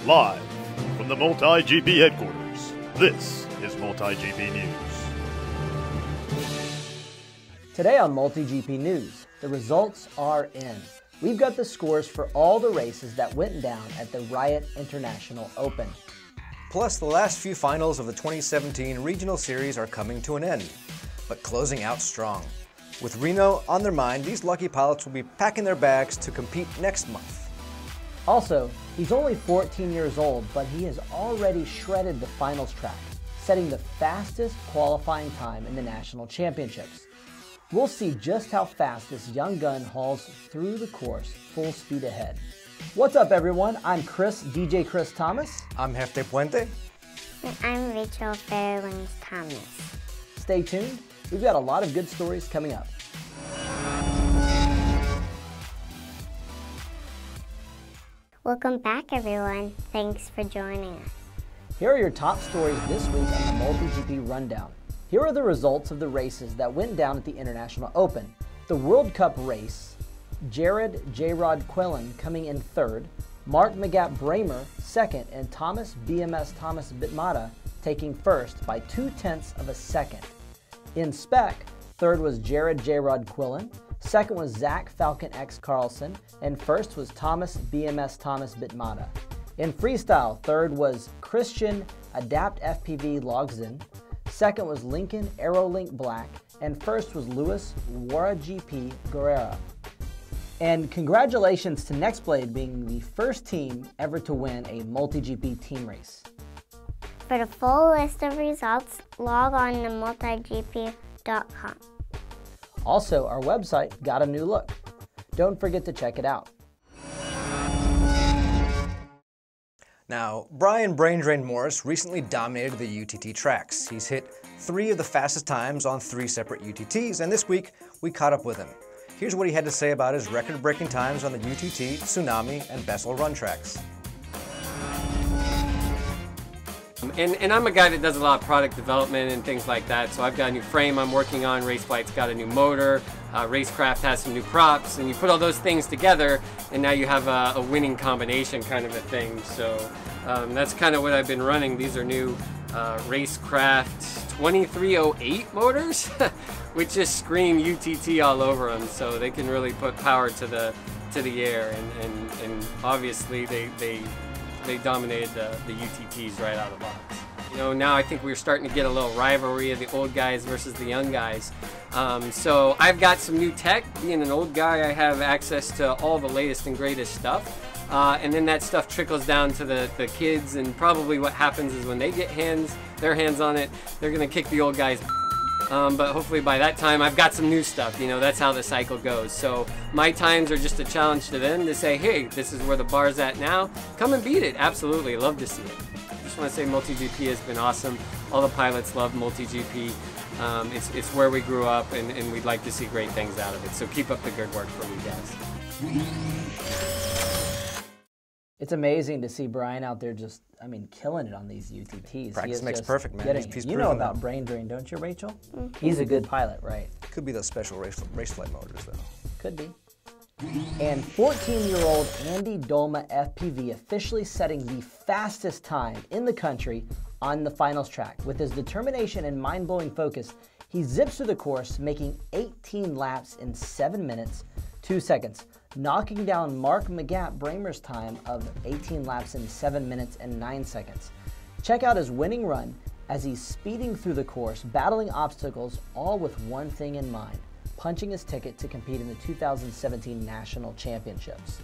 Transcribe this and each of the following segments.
Live from the MultiGP headquarters, this is MultiGP News. Today on MultiGP News, the results are in. We've got the scores for all the races that went down at the RIOT International Open. Plus, the last few finals of the 2017 Regional Series are coming to an end, but closing out strong. With Reno on their mind, these lucky pilots will be packing their bags to compete next month. Also, he's only 14 years old, but he has already shredded the finals track, setting the fastest qualifying time in the national championships. We'll see just how fast this young gun hauls through the course full speed ahead. What's up, everyone? I'm DJ Chris Thomas. I'm Hefte Puente. And I'm Rachel Fairwings Thomas. Stay tuned. We've got a lot of good stories coming up. Welcome back, everyone. Thanks for joining us. Here are your top stories this week on the MultiGP Rundown. Here are the results of the races that went down at the International Open. The World Cup race, Jared J-Rod Quillen coming in third, Mark McGatt-Bramer second, and Thomas Bitmata taking first by 0.2 of a second. In spec, third was Jared J-Rod Quillen, second was Zach Falcon X Carlson, and first was Thomas Bitmata. In freestyle, third was Christian Adapt FPV Logzin, second was Lincoln Aerolink Black, and first was Luis WaraGP Guerrera. And congratulations to Nextblade being the first team ever to win a MultiGP team race. For the full list of results, log on to multigp.com. Also, our website got a new look. Don't forget to check it out. Now, BrainDrain Morris recently dominated the UTT tracks. He's hit 3 of the fastest times on 3 separate UTTs, and this week we caught up with him. Here's what he had to say about his record-breaking times on the UTT, Tsunami, and Bessel run tracks. And I'm a guy that does a lot of product development and things like that, so I've got a new frame I'm working on, Raceflight's got a new motor, Racecraft has some new props, and you put all those things together and now you have a winning combination kind of a thing. So that's kind of what I've been running. These are new Racecraft 2308 motors, which just scream UTT all over them, so they can really put power to the air, and obviously they dominated the UTTs right out of the box. You know, now I think we're starting to get a little rivalry of the old guys versus the young guys. So I've got some new tech. Being an old guy, I have access to all the latest and greatest stuff. And then that stuff trickles down to the kids, and probably what happens is when they get their hands on it, they're gonna kick the old guys. But hopefully by that time I've got some new stuff. You know, that's how the cycle goes. So my times are just a challenge to them to say, hey, this is where the bar's at now. Come and beat it. Absolutely, love to see it. Just want to say MultiGP has been awesome. All the pilots love MultiGP. It's where we grew up, and we'd like to see great things out of it. So keep up the good work for you guys. It's amazing to see Brian out there just, killing it on these UTTs. Practice makes perfect, man. You know about BrainDrain, don't you, Rachel? Mm-hmm. He's a good pilot, right? Could be those special race flight motors, though. Could be. And 14-year-old Andy Dolma FPV officially setting the fastest time in the country on the finals track. With his determination and mind-blowing focus, he zips through the course, making 18 laps in 7 minutes, 2 seconds, knocking down Mark McGatt-Bramer's time of 18 laps in 7 minutes and 9 seconds. Check out his winning run as he's speeding through the course, battling obstacles, all with one thing in mind: punching his ticket to compete in the 2017 National Championships.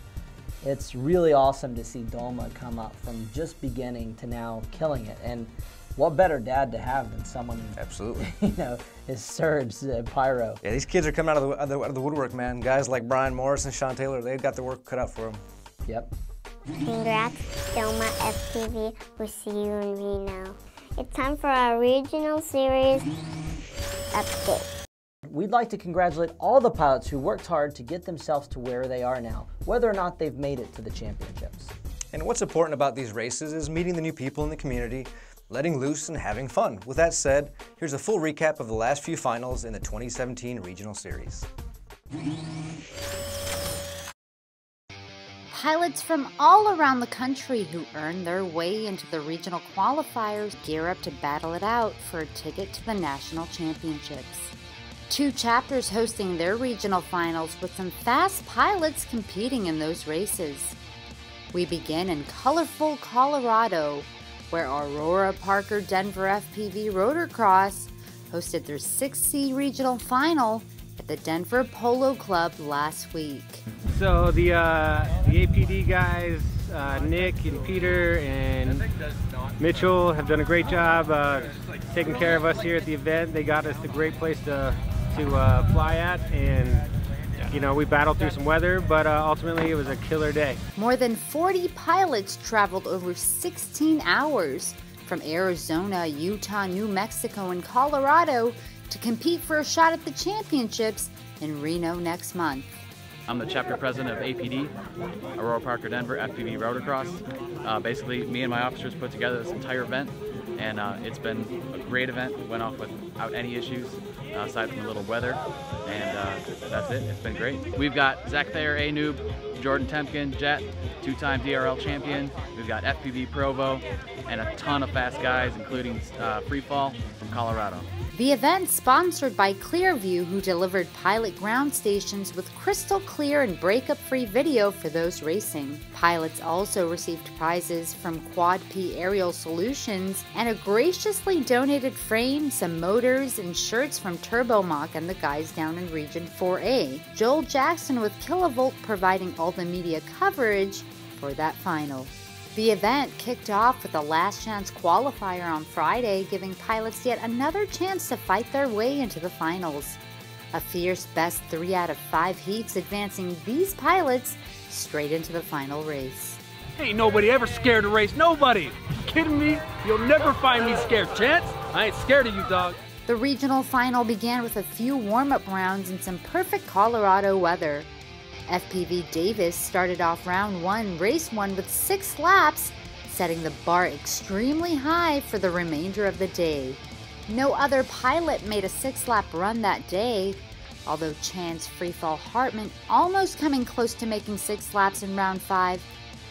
It's really awesome to see Dolma come up from just beginning to now killing it. And what better dad to have than someone, absolutely, is Serge Pyro. Yeah, these kids are coming out of the woodwork, man. Guys like Brian Morris and Sean Taylor, they've got their work cut out for them. Yep. Congrats, Dolma FPV. We'll see you in Reno. It's time for our regional series update. We'd like to congratulate all the pilots who worked hard to get themselves to where they are now, whether or not they've made it to the championships. And what's important about these races is meeting the new people in the community, letting loose and having fun. With that said, here's a full recap of the last few finals in the 2017 Regional Series. pilots from all around the country who earn their way into the regional qualifiers gear up to battle it out for a ticket to the national championships. 2 chapters hosting their regional finals with some fast pilots competing in those races. We begin in colorful Colorado, where Aurora Parker Denver FPV Rotorcross hosted their 6C regional final at the Denver Polo Club last week. So the APD guys, Nick and Peter and Mitchell have done a great job taking care of us here at the event. They got us a great place to fly at, and you know, we battled through some weather, but ultimately it was a killer day. More than 40 pilots traveled over 16 hours from Arizona, Utah, New Mexico, and Colorado to compete for a shot at the championships in Reno next month. I'm the chapter president of APD, Aurora Parker Denver FPV Rotorcross. Basically, me and my officers put together this entire event, and it's been a great event. We went off without any issues, aside from a little weather, and that's it. It's been great. We've got Zach Thayer, A-Noob, Jordan Temkin, Jet, 2-time DRL champion. We've got FPV Provo, and a ton of fast guys, including Freefall from Colorado. The event sponsored by Clearview, who delivered pilot ground stations with crystal clear and breakup-free video for those racing. Pilots also received prizes from Quad P Aerial Solutions and a graciously donated frame, some motors, and shirts from TurboMach and the guys down in Region 4A. Joel Jackson with Kilovolt providing all the media coverage for that final. The event kicked off with a last chance qualifier on Friday, giving pilots yet another chance to fight their way into the finals. A fierce best 3 out of 5 heats advancing these pilots straight into the final race. Ain't nobody ever scared to race, nobody! You kidding me? You'll never find me scared, Chance! I ain't scared of you, dog. The regional final began with a few warm-up rounds and some perfect Colorado weather. FPV Davis started off round 1, race 1 with 6 laps, setting the bar extremely high for the remainder of the day. No other pilot made a 6-lap run that day, although Chance Freefall Hartman almost coming close to making 6 laps in round 5,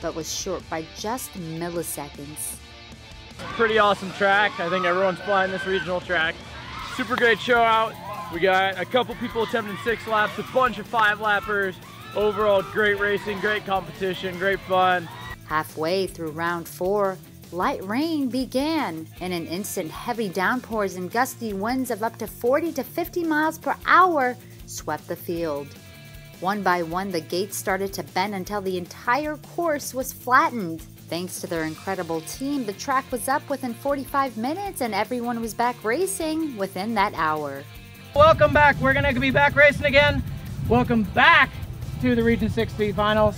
but was short by just milliseconds. Pretty awesome track. I think everyone's flying this regional track. Super great show out. We got a couple people attempting 6 laps, a bunch of 5-lappers. Overall, great racing, great competition, great fun. Halfway through round 4, light rain began. In an instant, heavy downpours and gusty winds of up to 40 to 50 miles per hour swept the field. One by one, the gates started to bend until the entire course was flattened. Thanks to their incredible team, the track was up within 45 minutes and everyone was back racing within that hour. Welcome back. We're going to be back racing again. Welcome back to the Region 6B Finals,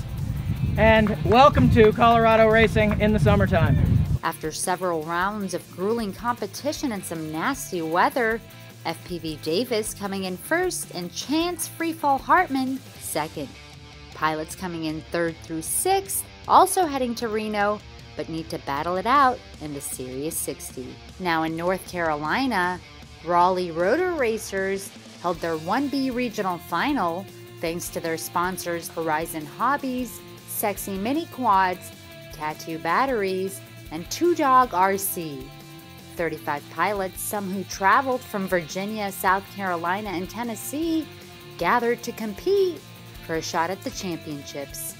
and welcome to Colorado racing in the summertime. After several rounds of grueling competition and some nasty weather, FPV Davis coming in first and Chance Freefall Hartman second. Pilots coming in 3rd through 6th, also heading to Reno, but need to battle it out in the Series 60. Now in North Carolina, Raleigh Rotor Racers held their 1B regional final thanks to their sponsors Horizon Hobbies, Sexy Mini Quads, Tattoo Batteries, and Two Dog RC. 35 pilots, some who traveled from Virginia, South Carolina, and Tennessee, gathered to compete for a shot at the championships.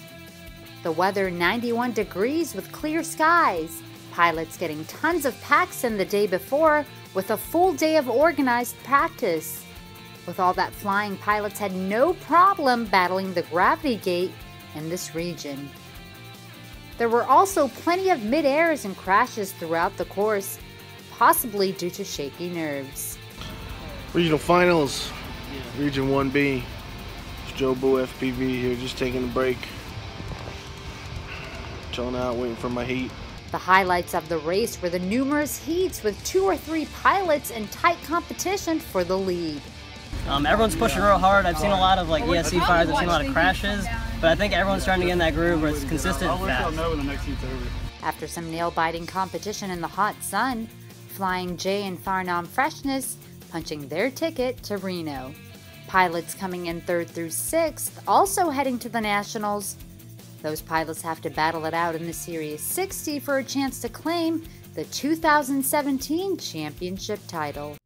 The weather 91 degrees with clear skies, pilots getting tons of packs in the day before with a full day of organized practice. With all that flying, pilots had no problem battling the gravity gate in this region. There were also plenty of mid-airs and crashes throughout the course, possibly due to shaky nerves. Regional finals, Region 1B. It's Joe Boo FPV here, just taking a break. Chilling out, waiting for my heat. The highlights of the race were the numerous heats with 2 or 3 pilots in tight competition for the lead. Everyone's pushing real hard. I've seen a lot of ESC fires, I've seen a lot of crashes, but I think everyone's starting to get in that groove where it's consistent and fast. After some nail-biting competition in the hot sun, Flying J and Farnham Freshness punching their ticket to Reno. Pilots coming in 3rd through 6th, also heading to the Nationals, Those pilots have to battle it out in the Series 60 for a chance to claim the 2017 championship title.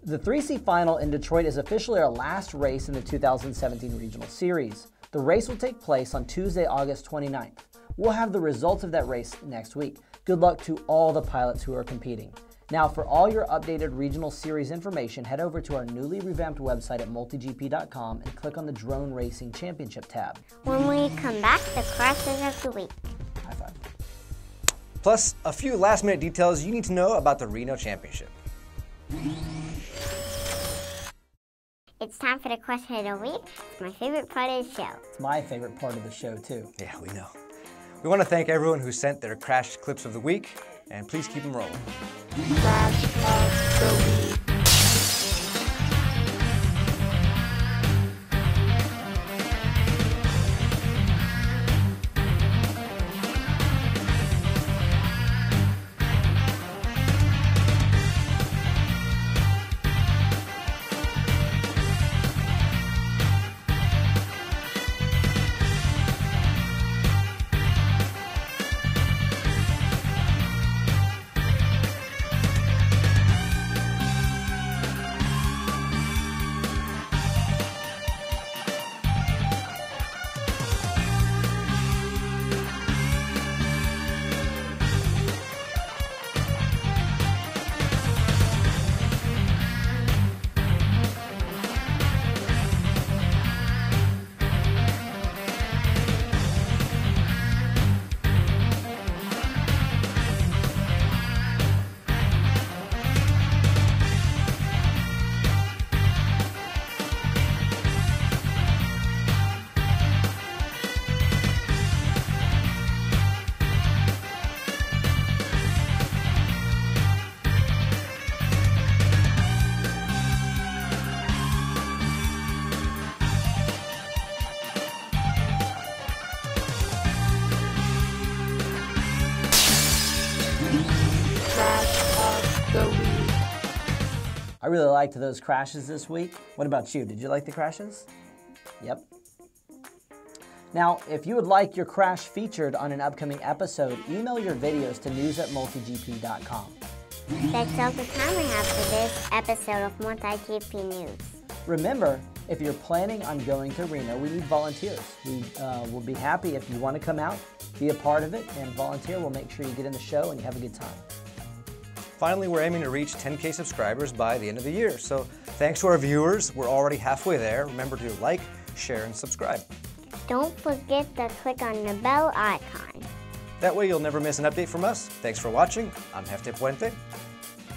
The 3C final in Detroit is officially our last race in the 2017 Regional Series. The race will take place on Tuesday, August 29th. We'll have the results of that race next week. Good luck to all the pilots who are competing. Now, for all your updated Regional Series information, head over to our newly revamped website at multigp.com and click on the Drone Racing Championship tab. When we come back, the crashes of the week. High five. Plus, a few last-minute details you need to know about the Reno Championship. It's time for the question of the week. It's my favorite part of the show. It's my favorite part of the show, too. Yeah, we know. We want to thank everyone who sent their crash clips of the week, and please keep them rolling. Crash of the week. I really liked those crashes this week. What about you? Did you like the crashes? Yep. Now, if you would like your crash featured on an upcoming episode, email your videos to news@multigp.com. That's all the time we have for this episode of MultiGP News. Remember, if you're planning on going to Reno, we need volunteers. We will be happy if you want to come out, be a part of it, and volunteer. We'll make sure you get in the show and you have a good time. Finally, we're aiming to reach 10K subscribers by the end of the year. So thanks to our viewers, we're already halfway there. Remember to like, share, and subscribe. Don't forget to click on the bell icon. That way you'll never miss an update from us. Thanks for watching. I'm Hefte Puente.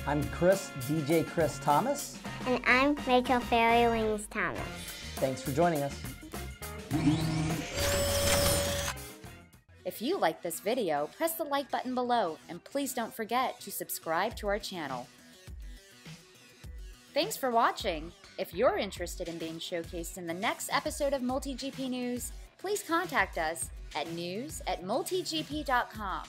I'm DJ Chris Thomas. And I'm Rachel Fairy Wings Thomas. Thanks for joining us. If you like this video, press the like button below, and please don't forget to subscribe to our channel. Thanks for watching. If you're interested in being showcased in the next episode of MultiGP News, please contact us at news@multigp.com.